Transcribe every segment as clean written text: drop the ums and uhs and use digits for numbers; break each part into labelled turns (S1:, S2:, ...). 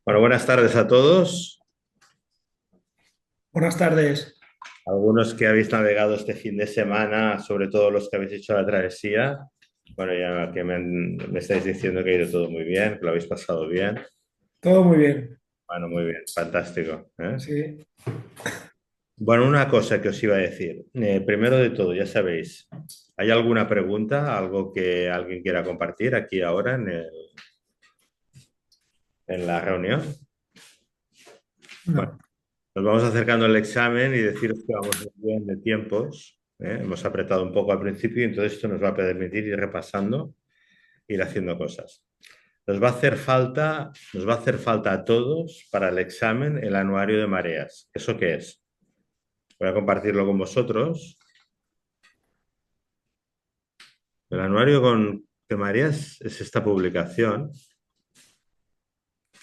S1: Bueno, buenas tardes a todos.
S2: Buenas tardes.
S1: Algunos que habéis navegado este fin de semana, sobre todo los que habéis hecho la travesía. Bueno, ya que me estáis diciendo que ha ido todo muy bien, que lo habéis pasado bien.
S2: Todo muy bien.
S1: Bueno, muy bien, fantástico, ¿eh?
S2: Sí.
S1: Bueno, una cosa que os iba a decir. Primero de todo, ya sabéis, ¿hay alguna pregunta, algo que alguien quiera compartir aquí ahora en la reunión? Bueno,
S2: No.
S1: nos vamos acercando al examen y deciros que vamos muy bien de tiempos, ¿eh? Hemos apretado un poco al principio y entonces esto nos va a permitir ir repasando, ir haciendo cosas. Nos va a hacer falta a todos para el examen el anuario de mareas. ¿Eso qué es? Voy a compartirlo con vosotros. El anuario de mareas es esta publicación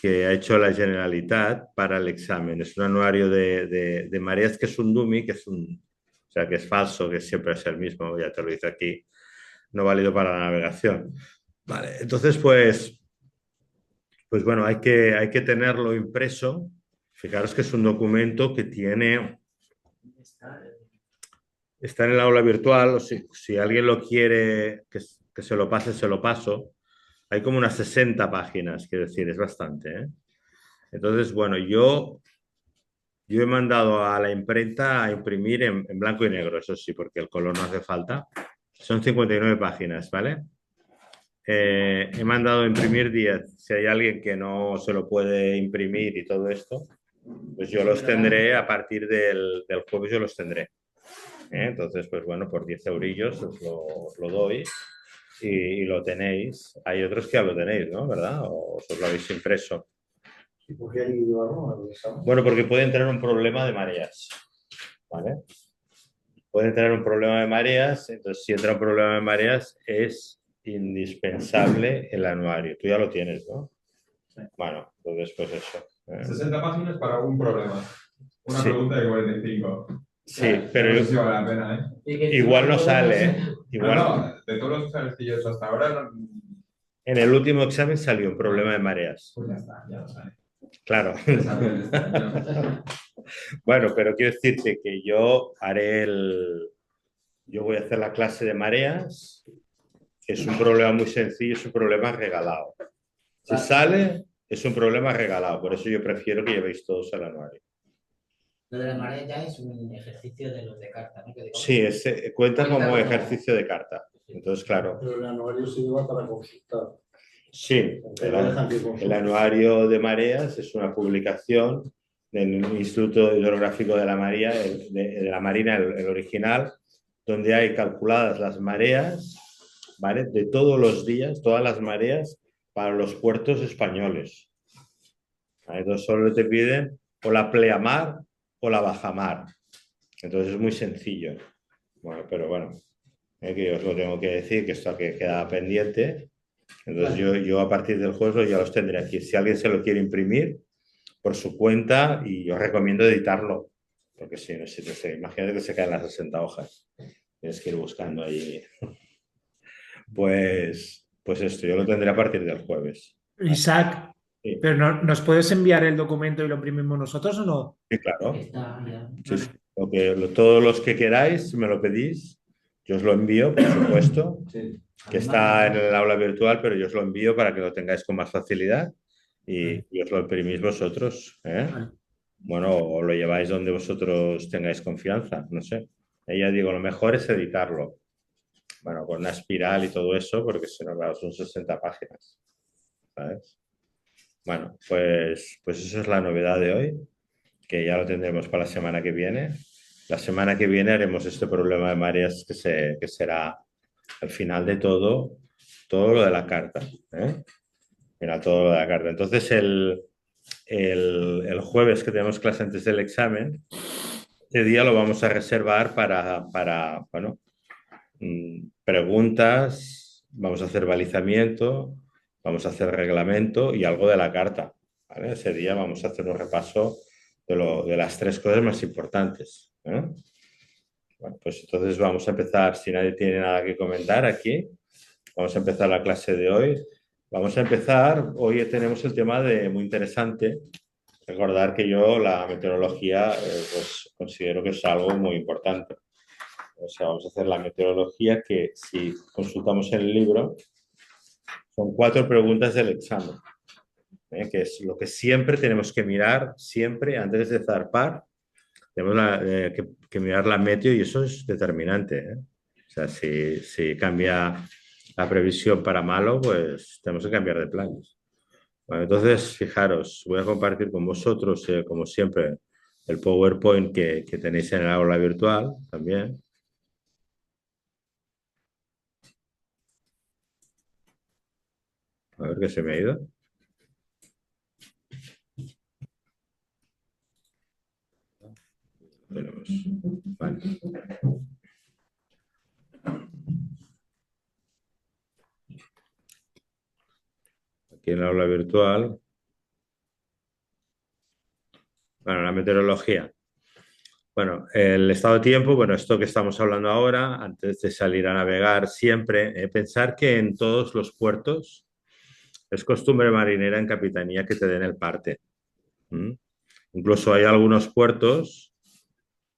S1: que ha hecho la Generalitat para el examen. Es un anuario de mareas que es un dummy, o sea, que es falso, que siempre es el mismo, ya te lo dice aquí, no válido para la navegación. Vale, entonces pues bueno, hay que tenerlo impreso. Fijaros que es un documento que está en el aula virtual, o si alguien lo quiere que se lo pase, se lo paso. Hay como unas 60 páginas, quiero decir, es bastante, ¿eh? Entonces, bueno, yo he mandado a la imprenta a imprimir en blanco y negro, eso sí, porque el color no hace falta. Son 59 páginas, ¿vale? He mandado a imprimir 10. Si hay alguien que no se lo puede imprimir y todo esto, pues yo los tendré a partir del jueves, yo los tendré. Entonces, pues bueno, por 10 eurillos os lo doy y lo tenéis. Hay otros que ya lo tenéis, ¿no? ¿Verdad? O os lo habéis impreso. ¿Y por qué hay individual? Bueno, porque pueden tener un problema de mareas, ¿vale? Pueden tener un problema de mareas, entonces si entra un problema de mareas es indispensable el anuario. Tú ya lo tienes, ¿no? Sí. Bueno, entonces pues eso.
S3: 60 páginas para un problema. Una
S1: Sí,
S3: pregunta de 45.
S1: sí,
S3: No
S1: pero
S3: sé si vale la pena, ¿eh?
S1: igual no sale, ¿eh?
S3: No,
S1: Igual,
S3: no, de todos los exámenes que yo he hecho hasta ahora, no,
S1: en el último examen salió un problema de mareas.
S3: pues ya está, ya lo sabes.
S1: Claro.
S3: Ya sabes, este año.
S1: Bueno, pero quiero decirte que yo voy a hacer la clase de mareas. Es un problema muy sencillo, es un problema regalado. Si sale, es un problema regalado. Por eso yo prefiero que llevéis todos el anuario.
S4: Lo de la marea ya es un ejercicio de los de carta, ¿no?
S1: Sí, cuenta como ejercicio de carta. Entonces, claro.
S5: Pero el anuario se lleva para consultar.
S1: Sí,
S5: Te lo dejan que
S1: el
S5: consulte.
S1: anuario de mareas es una publicación del Instituto Hidrográfico de la de la Marina, el original, donde hay calculadas las mareas, ¿vale? De todos los días, todas las mareas para los puertos españoles. Entonces solo te piden o la pleamar o la bajamar. Entonces es muy sencillo. Bueno, pero bueno, que yo os lo tengo que decir, que esto que queda pendiente. Entonces yo a partir del jueves ya los tendré aquí. Si alguien se lo quiere imprimir por su cuenta, y yo recomiendo editarlo, porque si no, imagínate que se caen las 60 hojas. Tienes que ir buscando ahí. Pues esto, yo lo tendré a partir del jueves. ¿Vale?
S2: Isaac,
S1: Sí,
S2: pero ¿nos puedes enviar el documento y lo imprimimos nosotros o no?
S1: sí, claro.
S4: Está ya.
S1: Sí, sí.
S2: Vale.
S1: Todos los que queráis, me lo pedís. Yo os lo envío, por supuesto,
S5: Sí.
S1: que está en el aula virtual, pero yo os lo envío para que lo tengáis con más facilidad
S2: Vale.
S1: y os lo imprimís vosotros, ¿eh?
S2: Vale.
S1: Bueno, o lo lleváis donde vosotros tengáis confianza, no sé. Ya digo, lo mejor es editarlo. Bueno, con una espiral y todo eso, porque si no, claro, son 60 páginas, ¿sabes? Bueno, pues eso es la novedad de hoy, que ya lo tendremos para la semana que viene. La semana que viene haremos este problema de mareas que será al final de todo lo de la carta, ¿eh? Mira, todo lo de la carta. Entonces, el jueves que tenemos clase antes del examen, este día lo vamos a reservar bueno, preguntas, vamos a hacer balizamiento, vamos a hacer reglamento y algo de la carta, ¿vale? Ese día vamos a hacer un repaso de las tres cosas más importantes, ¿eh? Bueno, pues entonces vamos a empezar, si nadie tiene nada que comentar aquí, vamos a empezar la clase de hoy. Vamos a empezar. Hoy tenemos el tema de muy interesante. Recordar que yo la meteorología pues considero que es algo muy importante. O sea, vamos a hacer la meteorología que si consultamos en el libro son 4 preguntas del examen, que es lo que siempre tenemos que mirar, siempre antes de zarpar, tenemos que mirar la meteo y eso es determinante, ¿eh? O sea, si cambia la previsión para malo, pues tenemos que cambiar de planes. Bueno, entonces, fijaros, voy a compartir con vosotros, como siempre, el PowerPoint que tenéis en el aula virtual también. A ver qué se me ha ido. Tenemos. Vale. Aquí en el aula virtual. Bueno, la meteorología. Bueno, el estado de tiempo, bueno, esto que estamos hablando ahora, antes de salir a navegar, siempre pensar que en todos los puertos es costumbre marinera en capitanía que te den el parte. ¿Mm? Incluso hay algunos puertos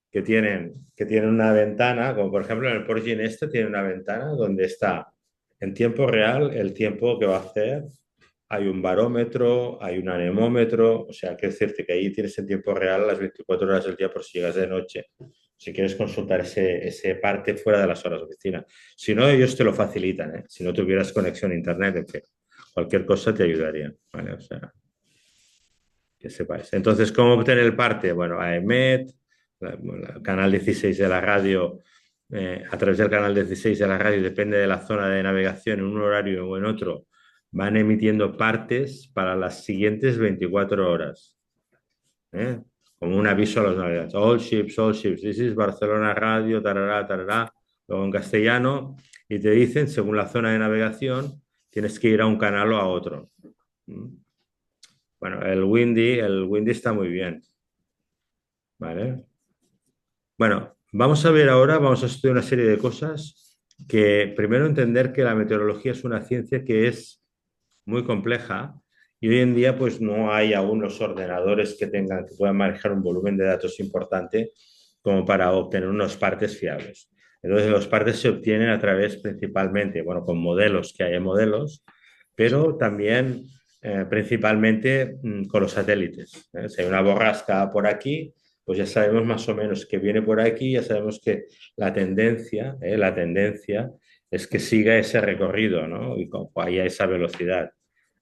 S1: que tienen una ventana, como por ejemplo en el Port Gineste tiene una ventana donde está en tiempo real el tiempo que va a hacer. Hay un barómetro, hay un anemómetro, o sea, quiero decirte que ahí tienes en tiempo real las 24 horas del día por si llegas de noche, si quieres consultar ese parte fuera de las horas de oficina. Si no, ellos te lo facilitan, ¿eh? Si no tuvieras conexión a internet, en fin, cualquier cosa te ayudaría, ¿vale? O sea, que sepáis. Entonces, ¿cómo obtener el parte? Bueno, AEMET, el canal 16 de la radio, a través del canal 16 de la radio, depende de la zona de navegación, en un horario o en otro, van emitiendo partes para las siguientes 24 horas. Como un aviso a los navegantes. All ships, this is Barcelona Radio, tarará, tarará, luego en castellano, y te dicen, según la zona de navegación, tienes que ir a un canal o a otro. Bueno, el Windy está muy bien, ¿vale? Bueno, vamos a ver ahora, vamos a estudiar una serie de cosas que primero entender que la meteorología es una ciencia que es muy compleja y hoy en día pues no hay aún los ordenadores que puedan manejar un volumen de datos importante como para obtener unos partes fiables. Entonces los partes se obtienen a través principalmente, bueno, con modelos, que hay modelos, pero también principalmente con los satélites. Si hay una borrasca por aquí, pues ya sabemos más o menos que viene por aquí, ya sabemos que la tendencia es que siga ese recorrido, ¿no? Y como haya esa velocidad,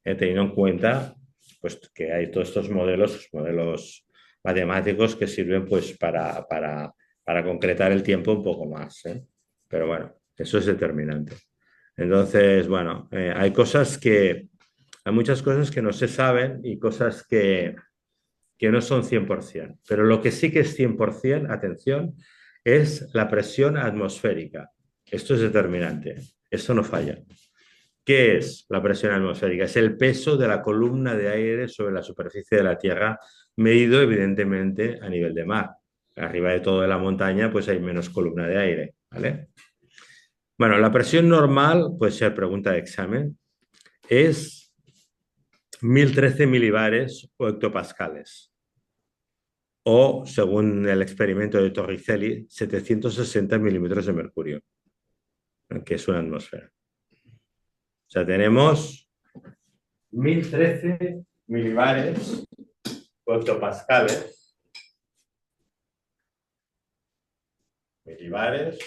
S1: teniendo en cuenta pues, que hay todos estos modelos matemáticos que sirven pues, para concretar el tiempo un poco más, ¿eh? Pero bueno, eso es determinante. Entonces, bueno, hay muchas cosas que no se saben y cosas que no son 100%. Pero lo que sí que es 100%, atención, es la presión atmosférica. Esto es determinante. Esto no falla. ¿Qué es la presión atmosférica? Es el peso de la columna de aire sobre la superficie de la Tierra, medido evidentemente a nivel de mar. Arriba de todo de la montaña, pues hay menos columna de aire, ¿vale? Bueno, la presión normal, puede ser pregunta de examen, es 1013 milibares o hectopascales. O, según el experimento de Torricelli, 760 milímetros de mercurio, que es una atmósfera. O sea, tenemos 1013 milibares o hectopascales. Milibares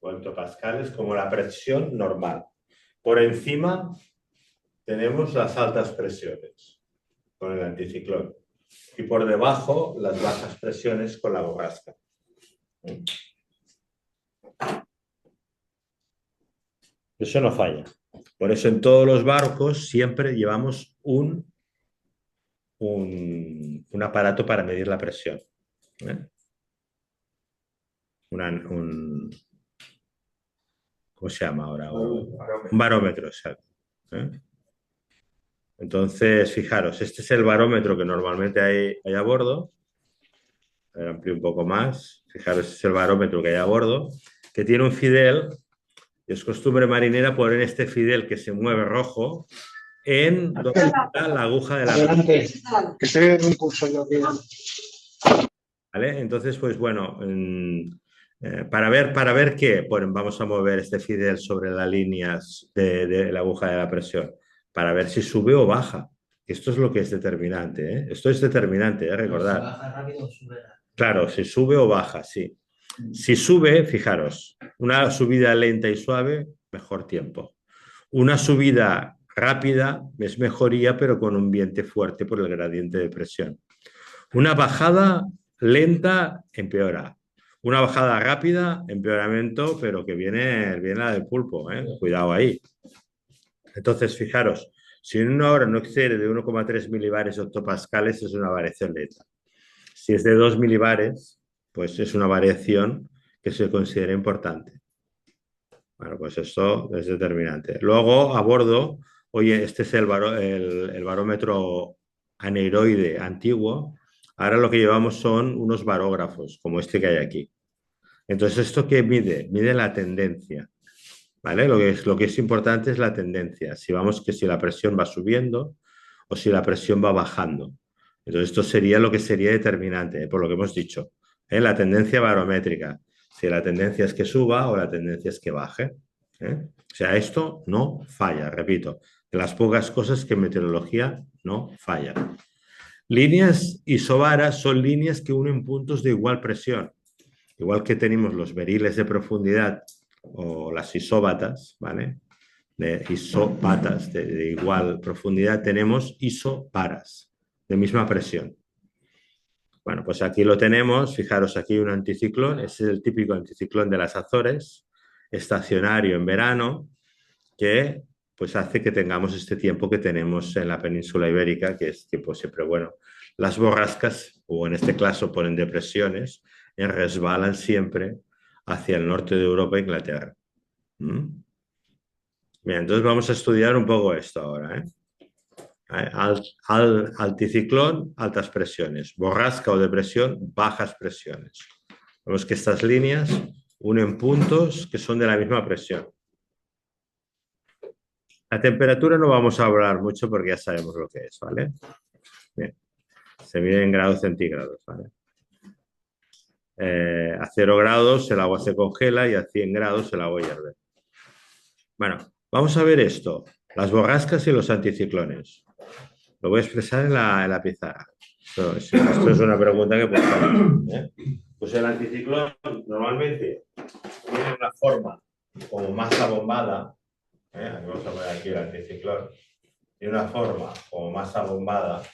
S1: o hectopascales como la presión normal. Por encima tenemos las altas presiones con el anticiclón. Y por debajo las bajas presiones con la borrasca. Eso no falla. Por eso en todos los barcos siempre llevamos un aparato para medir la presión. ¿Cómo se llama ahora? Un barómetro, exacto. Entonces, fijaros, este es el barómetro que normalmente hay a bordo. A ver, amplío un poco más. Fijaros, este es el barómetro que hay a bordo, que tiene un fidel. Es costumbre marinera poner este fidel que se mueve rojo en donde está la aguja de la presión.
S5: Adelante, que estoy en un curso yo aquí.
S1: ¿Vale? Entonces, pues bueno, para ver qué, bueno, vamos a mover este Fidel sobre las líneas de la aguja de la presión, para ver si sube o baja. Esto es lo que es determinante, ¿eh? Esto es determinante,
S4: Si
S1: recordad.
S4: baja rápido o sube rápido.
S1: Claro, si sube o baja, sí. Si sube, fijaros, una subida lenta y suave, mejor tiempo. Una subida rápida es mejoría, pero con un viento fuerte por el gradiente de presión. Una bajada lenta empeora. Una bajada rápida, empeoramiento, pero que viene la del pulpo, ¿eh? Cuidado ahí. Entonces, fijaros, si en una hora no excede de 1,3 milibares octopascales, es una variación lenta. Si es de 2 milibares, pues es una variación que se considera importante. Bueno, pues esto es determinante. Luego, a bordo, oye, este es el barómetro aneroide antiguo. Ahora lo que llevamos son unos barógrafos, como este que hay aquí. Entonces, ¿esto qué mide? Mide la tendencia, ¿vale? Lo que es importante es la tendencia. Si vamos que si la presión va subiendo o si la presión va bajando. Entonces, esto sería lo que sería determinante, por lo que hemos dicho. La tendencia barométrica. Si la tendencia es que suba o la tendencia es que baje. O sea, esto no falla, repito. De las pocas cosas que en meteorología no falla. Líneas isobaras son líneas que unen puntos de igual presión. Igual que tenemos los beriles de profundidad o las isóbatas, ¿vale? De isóbatas de igual profundidad, tenemos isobaras de misma presión. Bueno, pues aquí lo tenemos. Fijaros, aquí un anticiclón. Ese es el típico anticiclón de las Azores, estacionario en verano, que pues hace que tengamos este tiempo que tenemos en la península ibérica, que es tipo siempre bueno. Las borrascas, o en este caso ponen depresiones, resbalan siempre hacia el norte de Europa e Inglaterra. Bien, entonces vamos a estudiar un poco esto ahora, Alticiclón, altas presiones. Borrasca o depresión, bajas presiones. Vemos que estas líneas unen puntos que son de la misma presión. La temperatura no vamos a hablar mucho porque ya sabemos lo que es, ¿vale? Bien. Se mide en grados centígrados, ¿vale? A 0 grados el agua se congela y a 100 grados el agua hierve. Bueno, vamos a ver esto. Las borrascas y los anticiclones. Lo voy a expresar en la pizarra. Esto es una pregunta que puedo hacer. Pues el anticiclón normalmente tiene una forma como más abombada. Vamos a poner aquí el anticiclón. Tiene una forma como más abombada.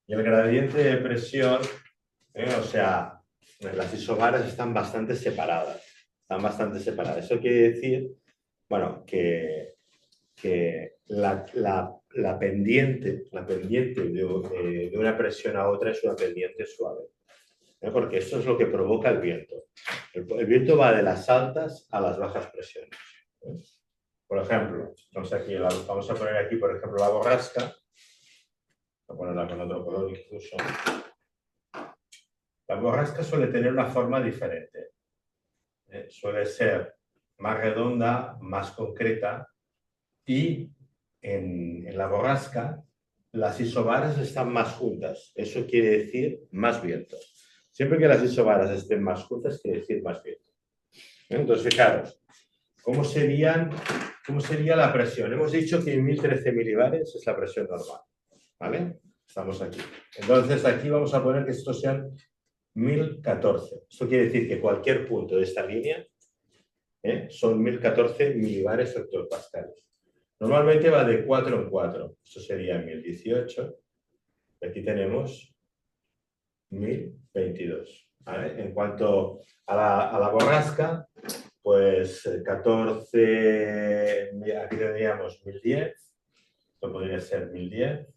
S1: Y el gradiente de presión, o sea, las isobaras están bastante separadas. Eso quiere decir, bueno, que la pendiente de una presión a otra es una pendiente suave. Porque esto es lo que provoca el viento. El viento va de las altas a las bajas presiones. Por ejemplo, vamos a poner aquí, por ejemplo, la borrasca. Voy a ponerla con otro color incluso. La borrasca suele tener una forma diferente. Suele ser más redonda, más concreta y en la borrasca las isobaras están más juntas. Eso quiere decir más viento. Siempre que las isobaras estén más juntas quiere decir más viento. Entonces, fijaros, ¿cómo sería la presión? Hemos dicho que en 1013 milibares es la presión normal. ¿Vale? Estamos aquí. Entonces, aquí vamos a poner que estos sean 1014. Esto quiere decir que cualquier punto de esta línea son 1014 milibares hectopascales. Normalmente va de 4 en 4. Esto sería 1018. Y aquí tenemos 1022. ¿Vale? En cuanto a la borrasca, pues 14, aquí tendríamos 1010. Esto podría ser 1010.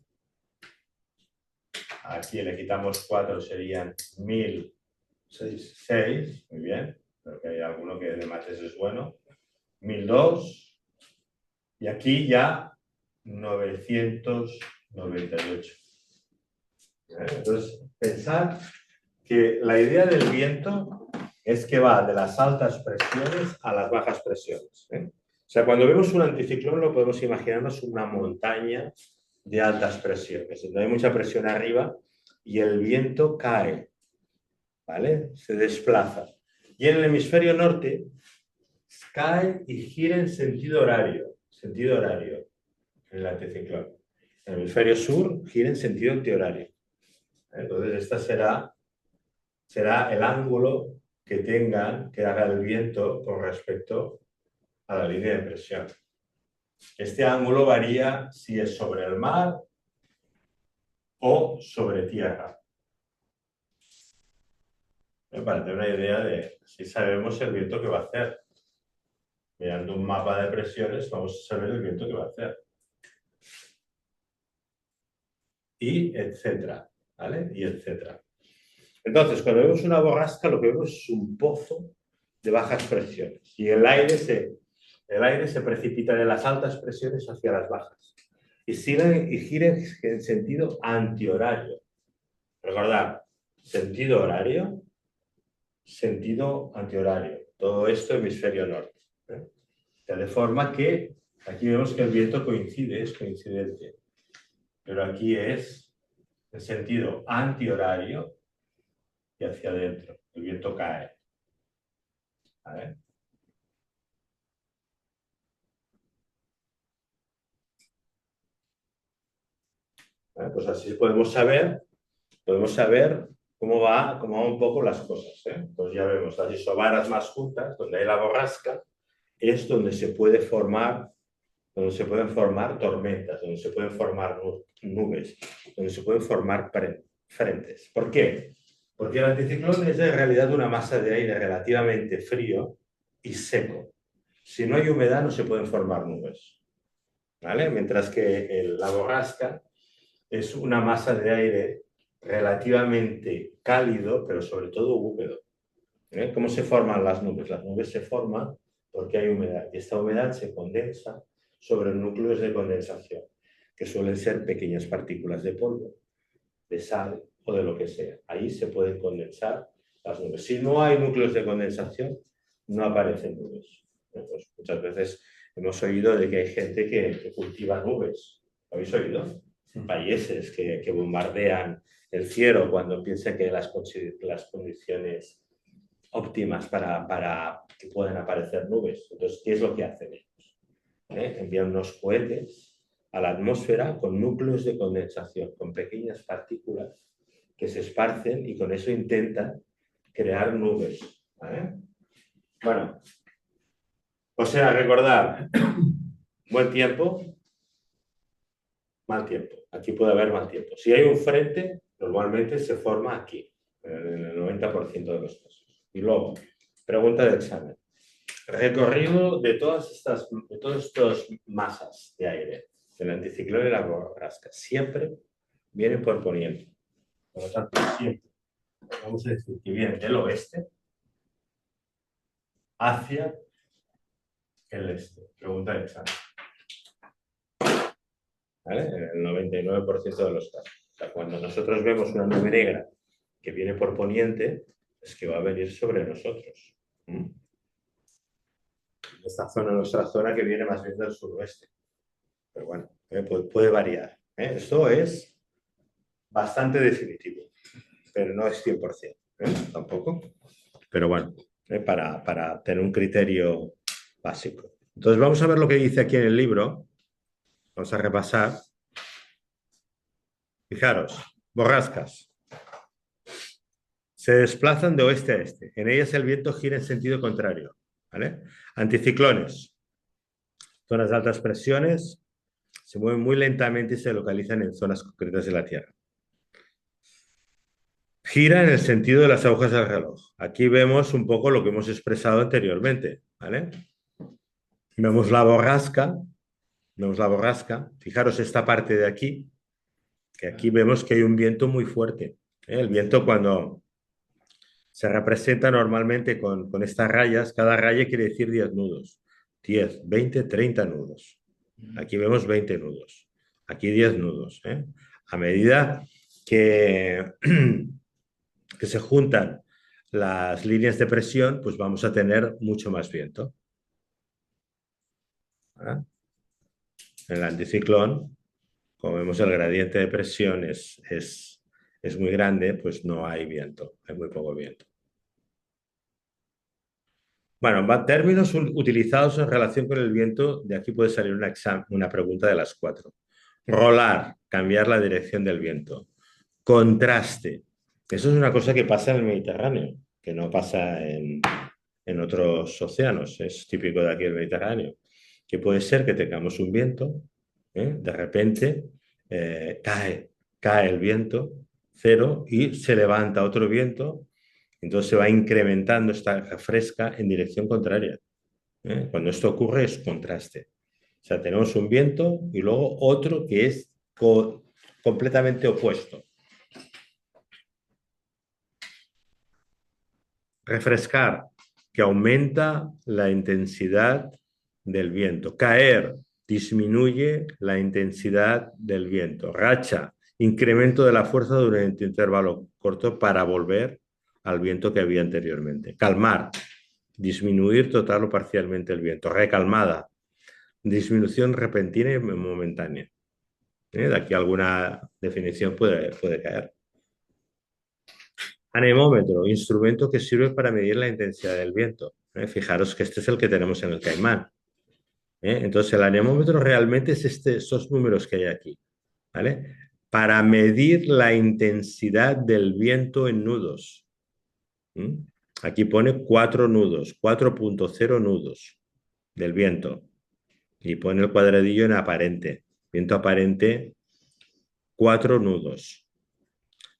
S1: Aquí le quitamos 4, serían 1006. Muy bien. Creo que hay alguno que de mates es bueno. 1002. Y aquí ya 998. Entonces, pensad que la idea del viento es que va de las altas presiones a las bajas presiones. sea, cuando vemos un anticiclón lo podemos imaginarnos una montaña de altas presiones, donde hay mucha presión arriba y el viento cae, ¿vale? Se desplaza. Y en el hemisferio norte cae y gira en sentido horario, en el anticiclón. En el hemisferio sur gira en sentido antihorario. Entonces, esta será el ángulo que haga el viento con respecto a la línea de presión. Este ángulo varía si es sobre el mar o sobre tierra. Para tener una idea de si sabemos el viento que va a hacer. Mirando un mapa de presiones vamos a saber el viento que va a hacer. Y etcétera, ¿vale? Y etcétera. Entonces, cuando vemos una borrasca, lo que vemos es un pozo de bajas presiones. Y el aire se precipita de las altas presiones hacia las bajas. Y gira en sentido antihorario. Recordad, sentido horario, sentido antihorario. Todo esto hemisferio norte. De forma que aquí vemos que el viento es coincidente. Pero aquí es en sentido antihorario y hacia adentro. El viento cae. ¿Vale? Pues así podemos saber cómo va un poco las cosas. Pues ya vemos las isobaras más juntas, donde hay la borrasca, es donde se pueden formar tormentas, donde se pueden formar nubes, donde se pueden formar frentes. ¿Por qué? Porque el anticiclón es en realidad una masa de aire relativamente frío y seco. Si no hay humedad no se pueden formar nubes, ¿vale? Mientras que la borrasca es una masa de aire relativamente cálido, pero sobre todo húmedo. ¿Cómo se forman las nubes? Las nubes se forman porque hay humedad y esta humedad se condensa sobre núcleos de condensación, que suelen ser pequeñas partículas de polvo, de sal o de lo que sea. Ahí se pueden condensar las nubes. Si no hay núcleos de condensación, no aparecen nubes. Pues muchas veces hemos oído de que hay gente que cultiva nubes. ¿Lo habéis oído? Países que bombardean el cielo cuando piensan que las condiciones óptimas para que puedan aparecer nubes. Entonces, ¿qué es lo que hacen ellos? Envían unos cohetes a la atmósfera con núcleos de condensación, con pequeñas partículas que se esparcen y con eso intentan crear nubes. ¿Vale? Bueno, o sea, recordar, buen tiempo, mal tiempo. Aquí puede haber mal tiempo. Si hay un frente, normalmente se forma aquí, en el 90% de los casos. Y luego, pregunta de examen. Recorrido de todas estas masas de aire, del anticiclón y la borrasca, siempre vienen por poniente. Por lo tanto, siempre vamos a decir que vienen del oeste hacia el este. Pregunta de examen. ¿Vale? En el 99% de los casos. O sea, cuando nosotros vemos una nube negra que viene por poniente, es que va a venir sobre nosotros. Esta zona, nuestra zona, que viene más bien del suroeste. Pero bueno, puede variar. Esto es bastante definitivo, pero no es 100%, tampoco. Pero bueno, para tener un criterio básico. Entonces vamos a ver lo que dice aquí en el libro. Vamos a repasar. Fijaros, borrascas. Se desplazan de oeste a este. En ellas el viento gira en sentido contrario. ¿Vale? Anticiclones. Zonas de altas presiones se mueven muy lentamente y se localizan en zonas concretas de la Tierra. Gira en el sentido de las agujas del reloj. Aquí vemos un poco lo que hemos expresado anteriormente. ¿Vale? Vemos la borrasca. Fijaros esta parte de aquí, que aquí vemos que hay un viento muy fuerte. El viento, cuando se representa normalmente con estas rayas, cada raya quiere decir 10 nudos. 10, 20, 30 nudos. Aquí vemos 20 nudos. Aquí 10 nudos. A medida que se juntan las líneas de presión, pues vamos a tener mucho más viento. ¿eh? En el anticiclón, como vemos, el gradiente de presión es muy grande, pues no hay viento, hay muy poco viento. Bueno, términos utilizados en relación con el viento, de aquí puede salir una pregunta de las 4. Rolar, cambiar la dirección del viento. Contraste, eso es una cosa que pasa en el Mediterráneo, que no pasa en otros océanos, es típico de aquí del Mediterráneo, que puede ser que tengamos un viento, de repente cae el viento, cero, y se levanta otro viento, entonces se va incrementando esta fresca en dirección contraria. Cuando esto ocurre es contraste. O sea, tenemos un viento y luego otro que es completamente opuesto. Refrescar, que aumenta la intensidad del viento. Caer, disminuye la intensidad del viento. Racha, incremento de la fuerza durante un intervalo corto para volver al viento que había anteriormente. Calmar, disminuir total o parcialmente el viento. Recalmada, disminución repentina y momentánea. De aquí alguna definición puede caer. Anemómetro, instrumento que sirve para medir la intensidad del viento. Fijaros que este es el que tenemos en el Caimán. Entonces el anemómetro realmente es estos números que hay aquí, ¿vale? Para medir la intensidad del viento en nudos. Aquí pone 4 nudos, 4.0 nudos del viento. Y pone el cuadradillo en aparente. Viento aparente, 4 nudos.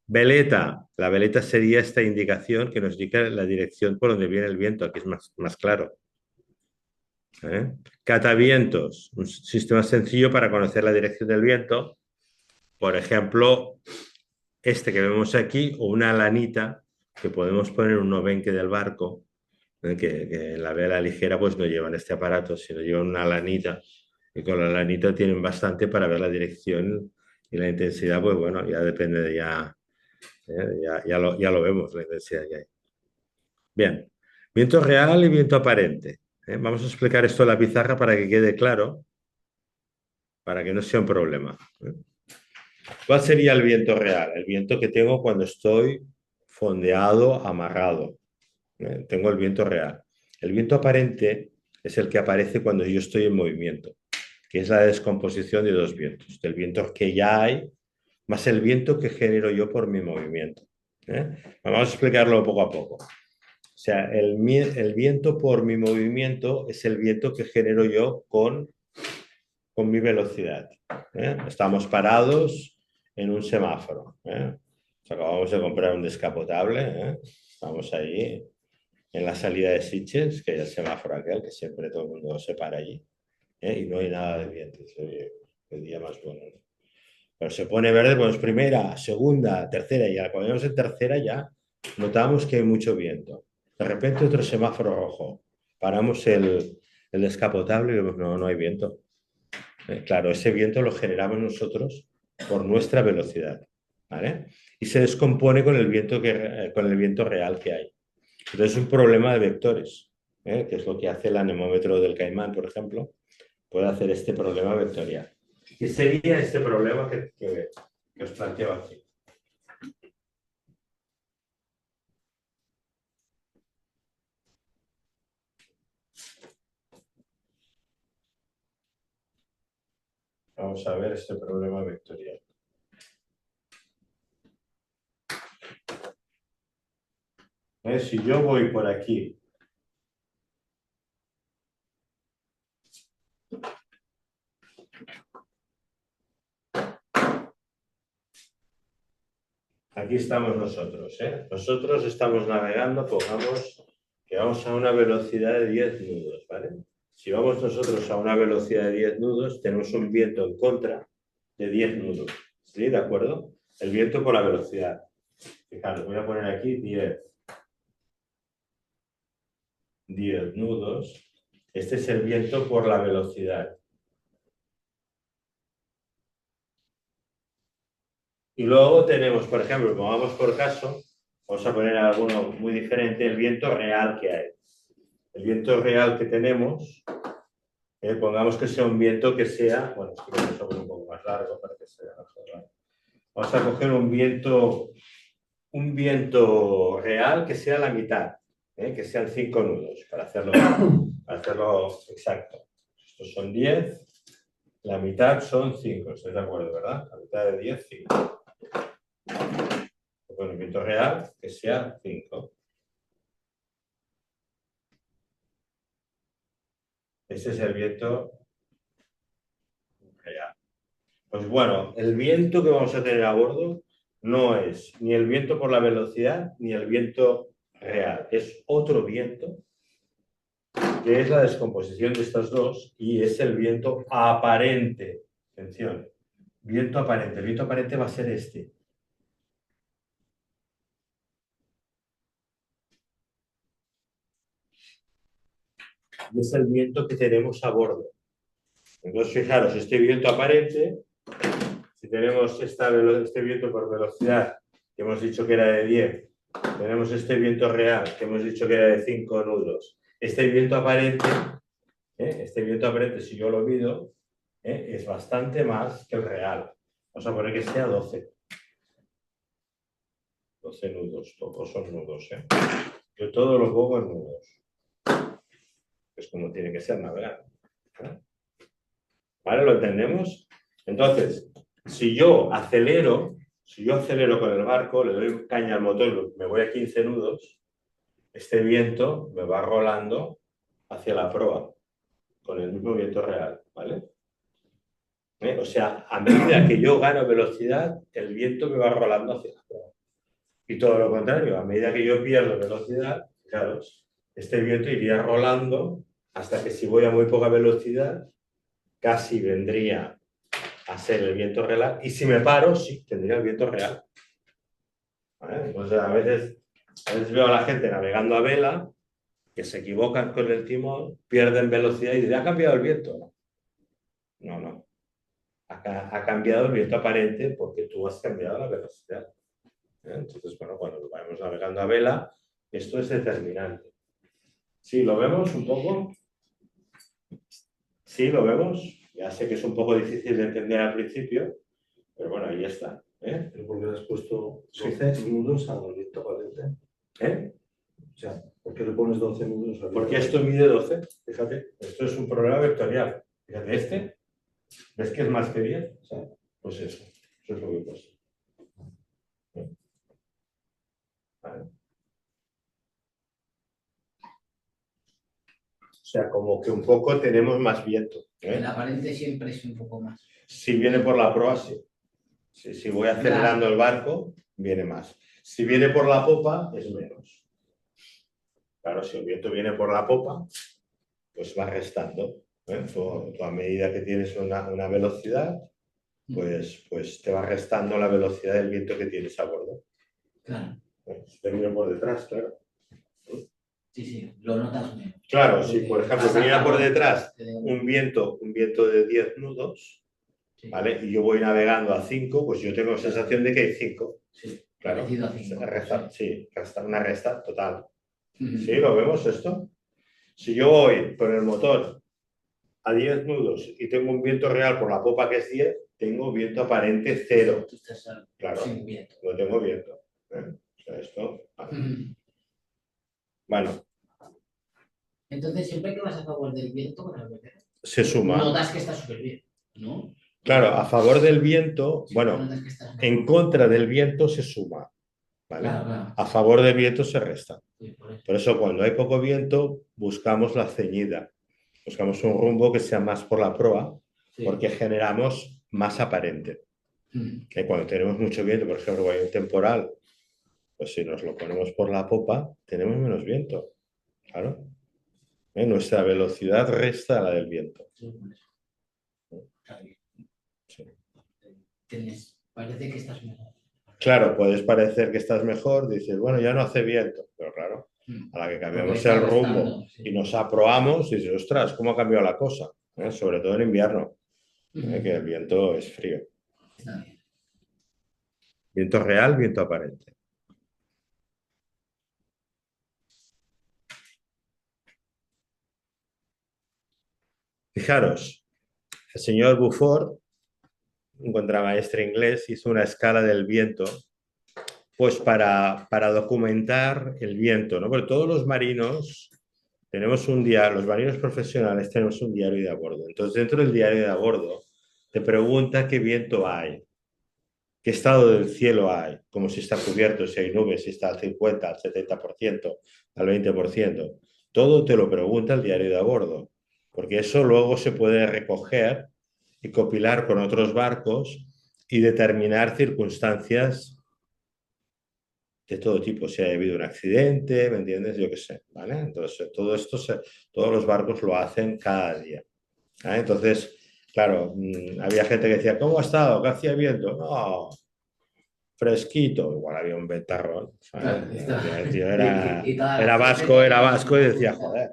S1: Veleta. La veleta sería esta indicación que nos indica la dirección por donde viene el viento. Aquí es más claro. Catavientos. Un sistema sencillo para conocer la dirección del viento. Por ejemplo, este que vemos aquí, o una lanita que podemos poner en un novenque del barco, que en la vela ligera pues no llevan este aparato, sino llevan una lanita. Y con la lanita tienen bastante para ver la dirección y la intensidad, pues bueno, ya depende de ya lo vemos, la intensidad que hay. Bien, viento real y viento aparente. Vamos a explicar esto en la pizarra para que quede claro, para que no sea un problema. ¿Cuál sería el viento real? El viento que tengo cuando estoy fondeado, amarrado. Tengo el viento real. El viento aparente es el que aparece cuando yo estoy en movimiento, que es la descomposición de dos vientos, del viento que ya hay, más el viento que genero yo por mi movimiento. Vamos a explicarlo poco a poco. O sea, el viento por mi movimiento es el viento que genero yo con mi velocidad. Estamos parados en un semáforo. Acabamos de comprar un descapotable. Estamos ahí en la salida de Sitges, que es el semáforo aquel, que siempre todo el mundo se para allí. Y no hay nada de viento. Es el día más bueno. Pero se pone verde, pues primera, segunda, tercera, y cuando vamos en tercera ya notamos que hay mucho viento. De repente otro semáforo rojo. Paramos el descapotable y vemos, no hay viento. Claro, ese viento lo generamos nosotros por nuestra velocidad, ¿vale? Y se descompone con el viento real que hay. Entonces es un problema de vectores, que es lo que hace el anemómetro del Caimán, por ejemplo. Puede hacer este problema vectorial. ¿Qué sería este problema que os planteo aquí? Vamos a ver este problema vectorial. Si yo voy por aquí, aquí estamos nosotros. Nosotros estamos navegando, pongamos que vamos a una velocidad de 10 nudos, ¿vale? Si vamos nosotros a una velocidad de 10 nudos, tenemos un viento en contra de 10 nudos. ¿Sí? ¿De acuerdo? El viento por la velocidad. Fijaros, voy a poner aquí 10 nudos. Este es el viento por la velocidad. Y luego tenemos, por ejemplo, como vamos por caso, vamos a poner alguno muy diferente, el viento real que hay. El viento real que tenemos Pongamos que sea un viento que sea, bueno, es que vamos a poner un poco más largo para que sea mejor, ¿vale? Vamos a coger un viento real que sea la mitad, que sean 5 nudos, para hacerlo exacto. Estos son 10, la mitad son 5, ¿estáis de acuerdo, verdad? La mitad de 10, 5. Bueno, un viento real que sea 5. Ese es el viento real. Pues bueno, el viento que vamos a tener a bordo no es ni el viento por la velocidad ni el viento real. Es otro viento que es la descomposición de estas dos y es el viento aparente. Atención, viento aparente. El viento aparente va a ser este. Y es el viento que tenemos a bordo. Entonces, fijaros, este viento aparente, si tenemos este viento por velocidad, que hemos dicho que era de 10, tenemos este viento real, que hemos dicho que era de 5 nudos. Este viento aparente, si yo lo mido, es bastante más que el real. Vamos a poner que sea 12. 12 nudos, todos son nudos. Yo todo lo pongo en nudos. Es como tiene que ser navegar. ¿Vale? ¿Lo entendemos? Entonces, si yo acelero con el barco, le doy caña al motor, me voy a 15 nudos, este viento me va rolando hacia la proa con el mismo viento real, ¿vale? O sea, a medida que yo gano velocidad, el viento me va rolando hacia la proa. Y todo lo contrario, a medida que yo pierdo velocidad, claro, este viento iría rolando hasta que si voy a muy poca velocidad, casi vendría a ser el viento real. Y si me paro, sí, tendría el viento real. ¿Vale? Entonces, a veces veo a la gente navegando a vela, que se equivocan con el timón, pierden velocidad y dicen, ¿ha cambiado el viento? No. Ha cambiado el viento aparente porque tú has cambiado la velocidad. Entonces, bueno, cuando vamos navegando a vela, esto es determinante. ¿Sí lo vemos un poco? ¿Sí lo vemos? Ya sé que es un poco difícil de entender al principio, pero bueno, ahí está.
S5: ¿Pero por qué le has puesto 12 nudos al viento aparente? O sea, ¿por qué le pones 12 nudos al viento
S1: Porque
S5: aparente?
S1: esto mide 12, fíjate, esto es un problema vectorial. Fíjate, ¿ves que es más que 10?
S5: Sí.
S1: Pues eso es lo que pasa. ¿Vale? O sea, como que un poco tenemos más viento.
S4: El aparente siempre es un poco más.
S1: Si viene por la proa, sí. Si voy acelerando el barco, viene más. Si viene por la popa, es menos. Claro, si el viento viene por la popa, pues va restando. Tú a medida que tienes una velocidad, pues te va restando la velocidad del viento que tienes a bordo.
S4: Claro.
S1: Si te viene por detrás, claro.
S4: Sí, lo notas menos.
S1: Claro, si por ejemplo viniera por detrás
S4: Te digo,
S1: un viento de 10 nudos,
S4: sí,
S1: ¿vale? Y yo voy navegando a 5, pues yo tengo la sensación de que hay 5.
S4: sí,
S1: Claro,
S4: parecido a 5.
S1: resta una resta total.
S4: Ujú.
S1: ¿Sí? ¿Lo vemos esto? Si yo voy con el motor a 10 nudos y tengo un viento real por la popa que es 10, tengo viento aparente 0.
S4: Tú estás
S1: Claro,
S4: sin viento.
S1: no tengo viento. O sea, esto, vale.
S4: Ujú.
S1: Bueno,
S4: Entonces, siempre que vas a favor del viento con el velero,
S1: se suma.
S4: notas que está súper bien, ¿no?
S1: Claro, a favor del viento,
S4: Sí,
S1: bueno,
S4: notas que estás mejor.
S1: en contra del viento se suma, ¿vale?
S4: Claro.
S1: A favor del viento se resta.
S4: Sí, por eso.
S1: Por eso cuando hay poco viento buscamos la ceñida, buscamos un rumbo que sea más por la proa,
S4: Sí.
S1: porque generamos más aparente.
S4: Ujú.
S1: Que cuando tenemos mucho viento, por ejemplo, cuando hay un temporal, pues si nos lo ponemos por la popa, tenemos menos viento, claro. Nuestra velocidad resta a la del viento.
S4: Sí, por eso. Está bien.
S1: Sí.
S4: Parece que estás mejor.
S1: Claro, puedes parecer que estás mejor, dices, bueno, ya no hace viento, pero claro, a la que cambiamos
S4: Porque
S1: el
S4: está
S1: rumbo
S4: restando, sí.
S1: y nos aproamos, dices, ostras, ¿cómo ha cambiado la cosa? Sobre todo en invierno,
S4: Ujú.
S1: que el viento es frío.
S4: Está bien.
S1: Viento real, viento aparente. Fijaros, el señor Beaufort, un contramaestre inglés, hizo una escala del viento pues para documentar el viento, ¿no? Porque todos los marinos tenemos un diario, los marinos profesionales tenemos un diario de a bordo. Entonces, dentro del diario de a bordo, te pregunta qué viento hay, qué estado del cielo hay, como si está cubierto, si hay nubes, si está al 50, al 70%, al 20%. Todo te lo pregunta el diario de a bordo, porque eso luego se puede recoger y copilar con otros barcos y determinar circunstancias de todo tipo, si ha habido un accidente, ¿me entiendes? Yo qué sé, ¿vale? Entonces, todo esto, todos los barcos lo hacen cada día. ¿Vale? Entonces, claro, había gente que decía, ¿cómo ha estado? ¿Qué hacía viento? No, fresquito, igual había un ventarrón.
S4: Claro,
S1: El tío
S4: y toda la
S1: era
S4: gente
S1: vasco y decía, joder,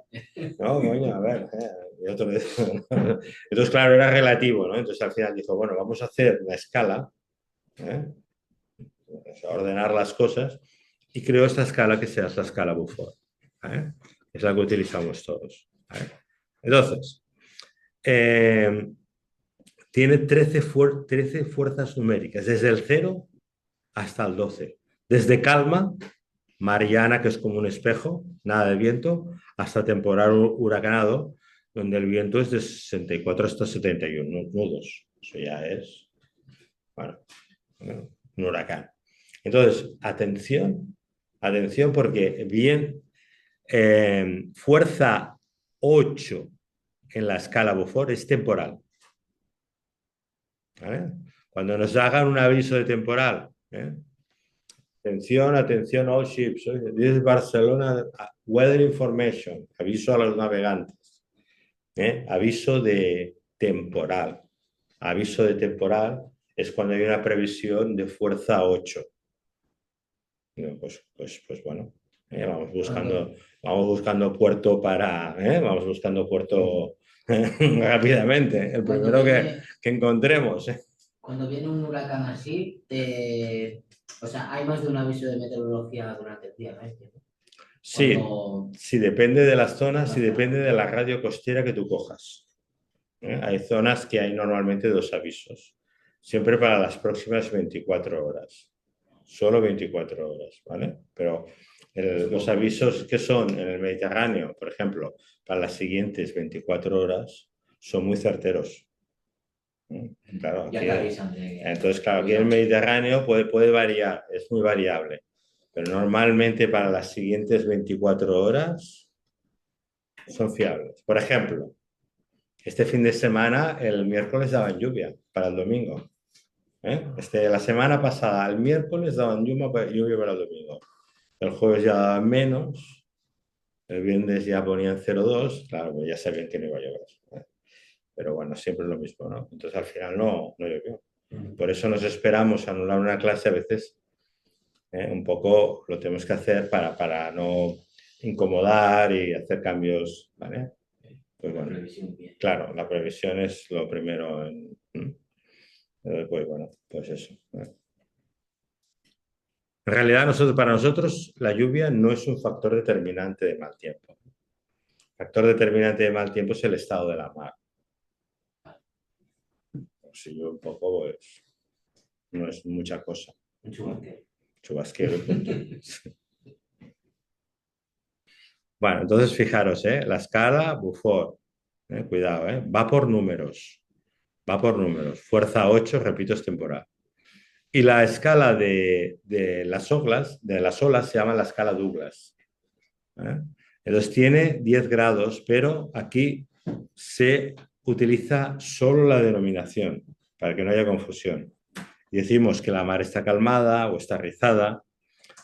S1: no, coño, a ver. Y otro decía, ¿no? Entonces, claro, era relativo, ¿no? Entonces al final dijo, bueno, vamos a hacer una escala, ¿eh? Vamos a ordenar las cosas y creó esta escala que sea esta escala Beaufort. ¿Vale? Es la que utilizamos todos. ¿Vale? Entonces, eh, tiene 13 fuerzas numéricas, desde el 0 hasta el 12. Desde calma, Mariana, que es como un espejo, nada de viento, hasta temporal huracanado, donde el viento es de 64 hasta 71 nudos. Eso ya es, bueno, un huracán. Entonces, atención porque bien, fuerza 8 en la escala Beaufort es temporal. ¿Vale? Cuando nos hagan un aviso de temporal, atención, all ships, this is Barcelona Weather Information, aviso a los navegantes, aviso de temporal. Aviso de temporal es cuando hay una previsión de fuerza 8. Pues bueno, vamos buscando puerto vamos buscando puerto rápidamente, el primero que encontremos.
S4: Cuando viene un huracán así, o sea, hay más de un aviso de meteorología durante el día, ¿no?
S1: Sí,
S4: Cuando...
S1: sí, depende de las zonas y depende de la radio costera que tú cojas. Hay zonas que hay normalmente 2 avisos, siempre para las próximas 24 horas. Solo 24 horas, ¿vale? Pero los avisos que son en el Mediterráneo, por ejemplo, para las siguientes 24 horas, son muy certeros. Claro,
S4: Ya
S1: aquí,
S4: te avisan de...
S1: entonces, claro, aquí en el Mediterráneo puede variar, es muy variable, pero normalmente para las siguientes 24 horas son fiables. Por ejemplo, este fin de semana, el miércoles daban lluvia para el domingo. La semana pasada, el miércoles, daban lluvia para el domingo. El jueves ya daban menos. El viernes ya ponían 0,2. Claro, pues ya sabían que no iba a llover. Pero bueno, siempre es lo mismo, ¿no? Entonces al final no llovió. Por eso nos esperamos a anular una clase a veces. Un poco lo tenemos que hacer para no incomodar y hacer cambios, ¿vale? Pues bueno, claro, la previsión es lo primero. Pues bueno, pues eso. En realidad, para nosotros, la lluvia no es un factor determinante de mal tiempo. El factor determinante de mal tiempo es el estado de la mar. Si yo un poco, pues, no es mucha cosa.
S4: Un chubasquero.
S1: Chubasquero y punto. Bueno, entonces fijaros, la escala Beaufort, cuidado, va por números. Va por números. Fuerza 8, repito, es temporal. Y la escala de las olas se llama la escala Douglas. Entonces tiene 10 grados, pero aquí se utiliza solo la denominación para que no haya confusión. Y decimos que la mar está calmada o está rizada,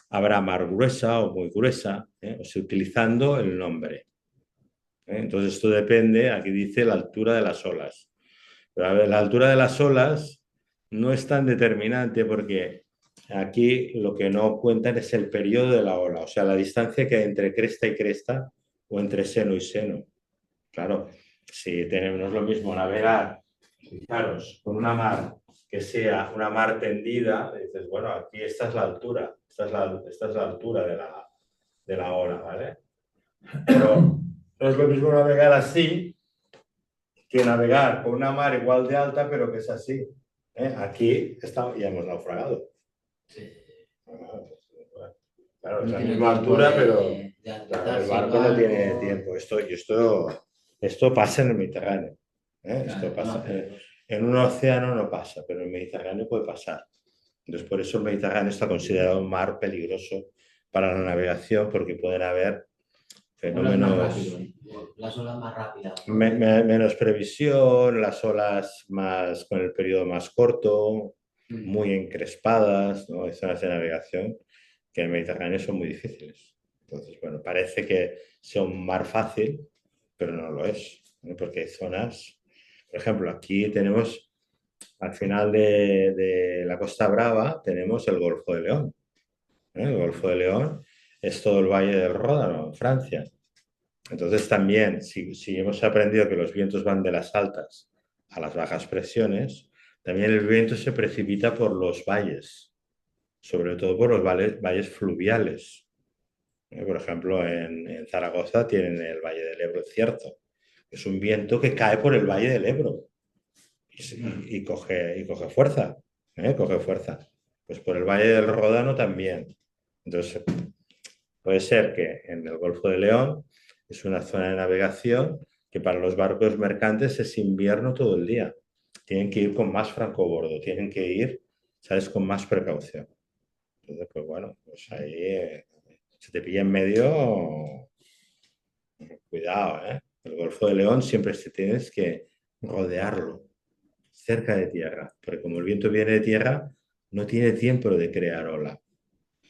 S1: habrá mar gruesa o muy gruesa, o sea, utilizando el nombre. Entonces esto depende, aquí dice la altura de las olas. Pero a ver, la altura de las olas no es tan determinante porque aquí lo que no cuentan es el periodo de la ola, o sea, la distancia que hay entre cresta y cresta o entre seno y seno. Claro, si tenemos, no es lo mismo navegar, fijaros, con una mar que sea una mar tendida, dices, bueno, aquí esta es la altura, esta es la altura de la ola, ¿vale? Pero no es lo mismo navegar así que navegar por una mar igual de alta, pero que es así. Aquí ya hemos naufragado. Claro, es la misma altura, pero claro, el barco no tiene tiempo. Esto pasa en el Mediterráneo. Esto pasa. En un océano no pasa, pero en el Mediterráneo puede pasar. Entonces, por eso el Mediterráneo está considerado un mar peligroso para la navegación, porque pueden haber fenómenos,
S4: las olas más rápidas.
S1: menos previsión, las olas más con el periodo más corto, muy encrespadas, ¿no? Hay zonas de navegación que en el Mediterráneo son muy difíciles. Entonces, bueno, parece que sea un mar fácil, pero no lo es, ¿no? Porque hay zonas, por ejemplo, aquí tenemos, al final de la Costa Brava, tenemos el Golfo de León. El Golfo de León es todo el Valle del Ródano, en Francia. Entonces también, si hemos aprendido que los vientos van de las altas a las bajas presiones, también el viento se precipita por los valles, sobre todo por los valles fluviales. Por ejemplo, en Zaragoza tienen el Valle del Ebro, es cierto. Es un viento que cae por el Valle del Ebro y coge fuerza. Coge fuerza. Pues por el Valle del Ródano también. Entonces, puede ser que en el Golfo de León es una zona de navegación que para los barcos mercantes es invierno todo el día. Tienen que ir con más francobordo, tienen que ir, ¿sabes?, con más precaución. Entonces, pues bueno, pues ahí se te pilla en medio, cuidado, ¿eh? El Golfo de León siempre tienes que rodearlo, cerca de tierra, porque como el viento viene de tierra, no tiene tiempo de crear ola,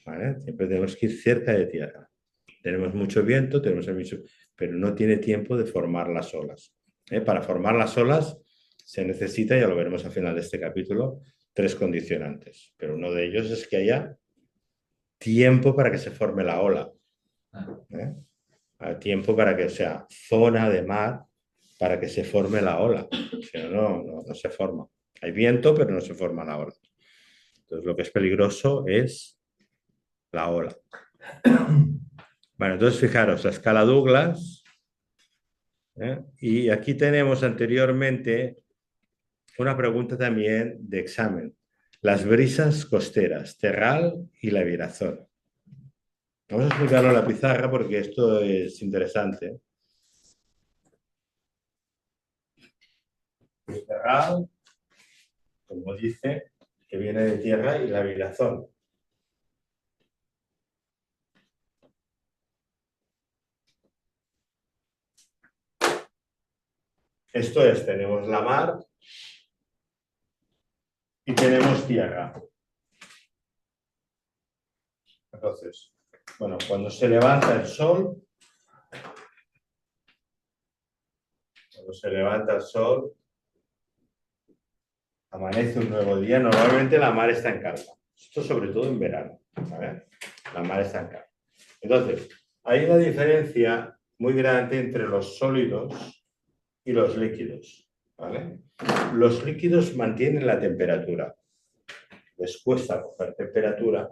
S1: ¿vale? Siempre tenemos que ir cerca de tierra. Tenemos mucho viento, pero no tiene tiempo de formar las olas. Para formar las olas se necesita, ya lo veremos al final de este capítulo, 3 condicionantes, pero uno de ellos es que haya tiempo para que se forme la ola. Tiempo para que sea zona de mar para que se forme la ola. Si no se forma. Hay viento, pero no se forma la ola. Entonces, lo que es peligroso es la ola. Bueno, entonces fijaros, la escala Douglas. Y aquí tenemos anteriormente una pregunta también de examen. Las brisas costeras, terral y la virazón. Vamos a explicarlo en la pizarra porque esto es interesante. El terral, como dice, que viene de tierra, y la virazón. Esto es, tenemos la mar y tenemos tierra. Entonces, bueno, cuando se levanta el sol, amanece un nuevo día, normalmente la mar está en calma. Esto sobre todo en verano, ¿vale? La mar está en calma. Entonces, hay una diferencia muy grande entre los sólidos y los líquidos, ¿vale? Los líquidos mantienen la temperatura. Les cuesta coger temperatura,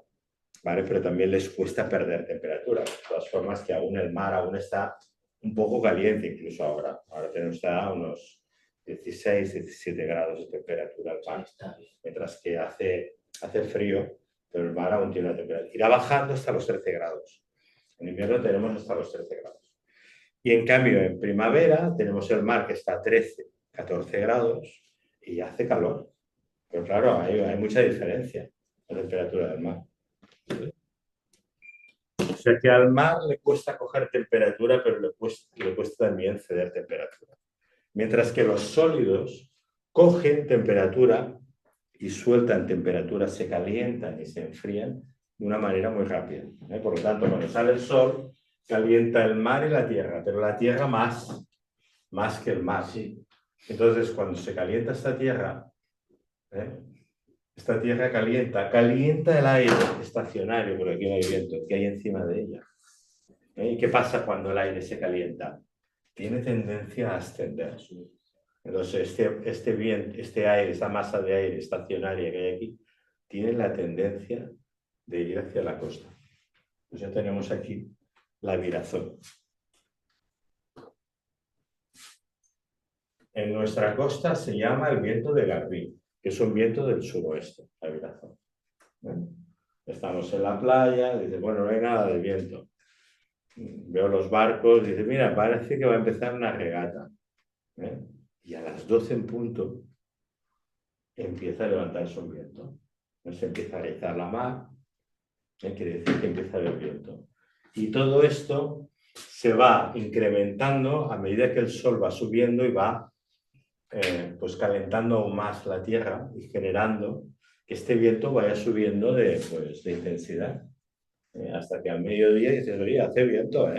S1: ¿vale? Pero también les cuesta perder temperatura. De todas formas, que aún el mar aún está un poco caliente, incluso ahora. Ahora tenemos a unos 16, 17 grados de temperatura el mar, mientras que hace frío, pero el mar aún tiene una temperatura. Irá bajando hasta los 13 grados. En invierno tenemos hasta los 13 grados. Y en cambio, en primavera tenemos el mar que está a 13, 14 grados y hace calor. Pero claro, hay mucha diferencia en la temperatura del mar. O sea que al mar le cuesta coger temperatura, pero le cuesta también ceder temperatura. Mientras que los sólidos cogen temperatura y sueltan temperatura, se calientan y se enfrían de una manera muy rápida. Por lo tanto, cuando sale el sol, calienta el mar y la tierra, pero la tierra más que el mar. Sí. Entonces, cuando se calienta esta tierra calienta el aire estacionario, porque aquí no hay viento, que hay encima de ella. ¿Y qué pasa cuando el aire se calienta? Tiene tendencia a ascender. Entonces, este aire, esta masa de aire estacionaria que hay aquí, tiene la tendencia de ir hacia la costa. Pues ya tenemos aquí la virazón. En nuestra costa se llama el viento de Garbí, que es un viento del suroeste, la vibración. Estamos en la playa, dice, bueno, no hay nada de viento. Veo los barcos, dice, mira, parece que va a empezar una regata. Y a las 12 en punto empieza a levantarse un viento. Se empieza a rizar la mar, quiere decir que empieza a haber viento. Y todo esto se va incrementando a medida que el sol va subiendo y va pues calentando aún más la tierra y generando que este viento vaya subiendo de intensidad. Hasta que al mediodía dices, oye, hace viento,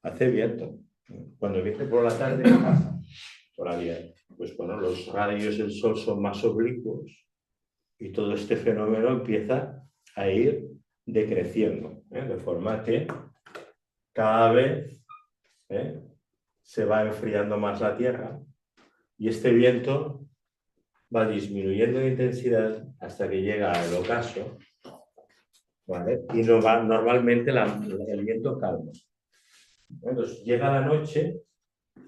S1: hace viento. Cuando viene por la tarde, ¿qué pasa? Todavía, pues bueno, los rayos del sol son más oblicuos y todo este fenómeno empieza a ir decreciendo, de forma que cada vez se va enfriando más la tierra y este viento va disminuyendo de intensidad hasta que llega al ocaso, ¿vale? Y normalmente el viento calma. Entonces llega la noche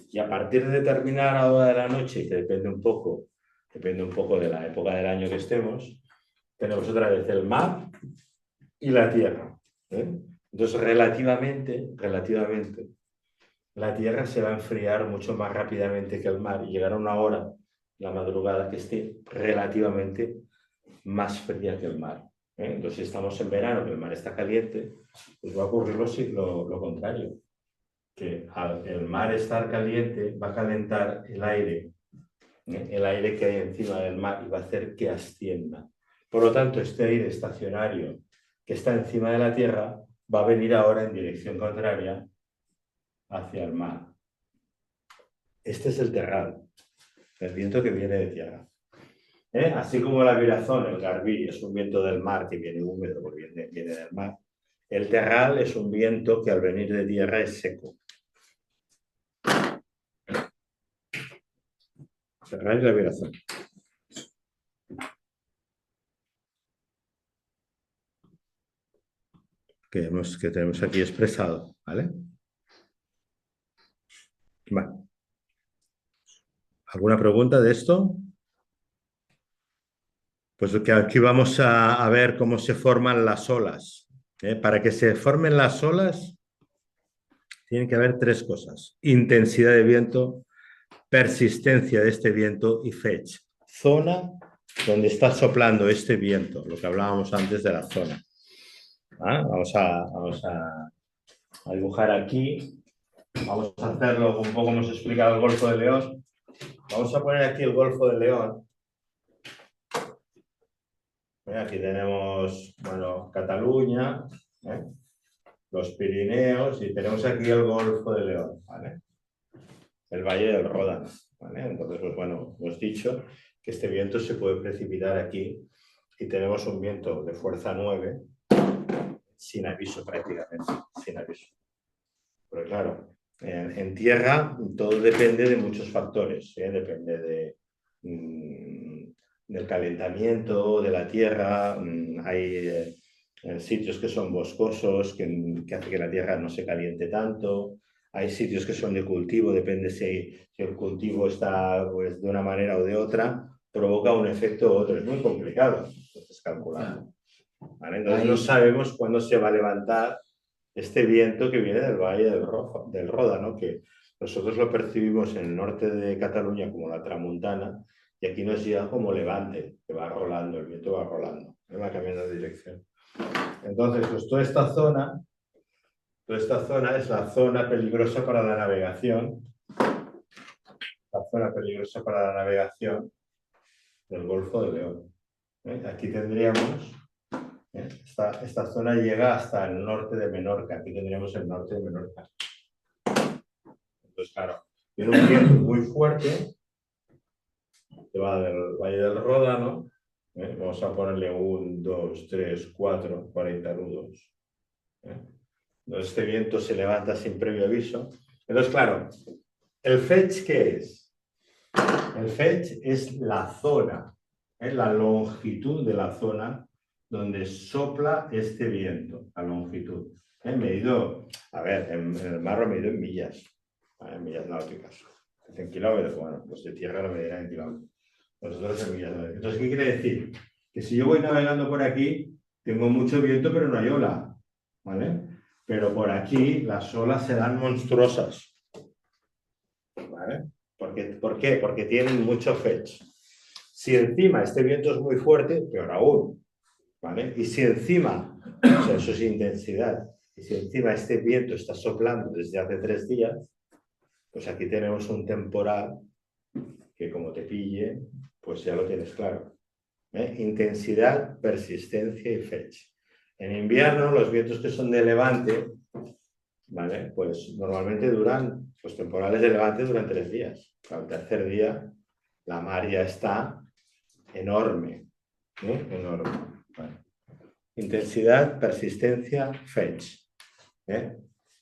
S1: y a partir de determinada hora de la noche, que depende un poco de la época del año que estemos, tenemos otra vez el mar y la tierra. Entonces relativamente, la tierra se va a enfriar mucho más rápidamente que el mar y llegará una hora, la madrugada, que esté relativamente más fría que el mar. Entonces, si estamos en verano, que el mar está caliente, pues va a ocurrir lo contrario, que al el mar estar caliente va a calentar el aire que hay encima del mar y va a hacer que ascienda. Por lo tanto, este aire estacionario que está encima de la tierra va a venir ahora en dirección contraria hacia el mar. Este es el terral, el viento que viene de tierra. Así como la virazón, el garbí, es un viento del mar que viene húmedo porque viene del mar, el terral es un viento que al venir de tierra es seco. Terral y la virazón. Que tenemos aquí expresado, ¿vale? Vale. ¿Alguna pregunta de esto? Pues que aquí vamos a ver cómo se forman las olas. Para que se formen las olas, tienen que haber tres cosas: intensidad de viento, persistencia de este viento y fecha. Zona donde está soplando este viento, lo que hablábamos antes de la zona. Vamos a dibujar aquí. Vamos a hacerlo un poco como hemos explicado el Golfo de León. Vamos a poner aquí el Golfo de León. Aquí tenemos, bueno, Cataluña, los Pirineos y tenemos aquí el Golfo de León, ¿vale? El Valle del Ródano, ¿vale? Entonces, pues bueno, hemos dicho que este viento se puede precipitar aquí y tenemos un viento de fuerza 9 sin aviso prácticamente, sin aviso. Pero claro, en tierra todo depende de muchos factores, depende del calentamiento de la tierra. Hay sitios que son boscosos, que hace que la tierra no se caliente tanto. Hay sitios que son de cultivo, depende si el cultivo está pues, de una manera o de otra, provoca un efecto u otro. Es muy complicado entonces calcularlo. ¿Vale? Entonces no sabemos cuándo se va a levantar este viento que viene del Valle del Ródano, que nosotros lo percibimos en el norte de Cataluña como la tramuntana, y aquí nos llega como levante, que va rolando, el viento va rolando, va cambiando de dirección. Entonces, pues toda esta zona es la zona peligrosa para la navegación, del Golfo de León. Aquí tendríamos, esta zona llega hasta el norte de Menorca, aquí tendríamos el norte de Menorca. Entonces, claro, tiene un viento muy fuerte que va del Valle del Ródano. Vamos a ponerle 1, 2, 3, 4, 40 nudos. Entonces, este viento se levanta sin previo aviso. Entonces, claro, ¿el fetch qué es? El fetch es la zona, la longitud de la zona donde sopla este viento, la longitud. Medido, a ver, en el mar lo medido en millas náuticas. En kilómetros, bueno, pues de tierra lo medirán en kilómetros. Nosotros en millas. Entonces, ¿qué quiere decir? Que si yo voy navegando por aquí, tengo mucho viento, pero no hay ola, ¿vale? Pero por aquí las olas serán monstruosas, ¿vale? ¿Por qué? Porque tienen mucho fetch. Si encima este viento es muy fuerte, peor aún, ¿vale? Y si encima, o sea, eso es intensidad, y si encima este viento está soplando desde hace 3 días, pues aquí tenemos un temporal que como te pille, pues ya lo tienes claro. Intensidad, persistencia y fetch. En invierno, los vientos que son de levante, ¿vale? Pues normalmente duran, los temporales de levante duran 3 días. Al tercer día, la mar ya está enorme, enorme. Vale. Intensidad, persistencia, fetch.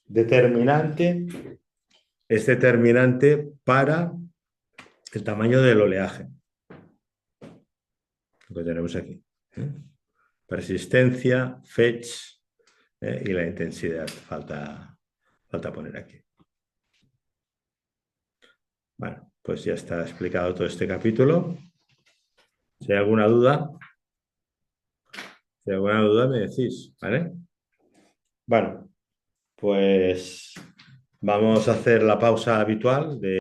S1: Determinante, es determinante para el tamaño del oleaje. Lo que tenemos aquí. Persistencia, fetch y la intensidad. Falta poner aquí. Bueno, pues ya está explicado todo este capítulo. Si hay alguna duda, me decís, ¿vale? Bueno, pues vamos a hacer la pausa habitual de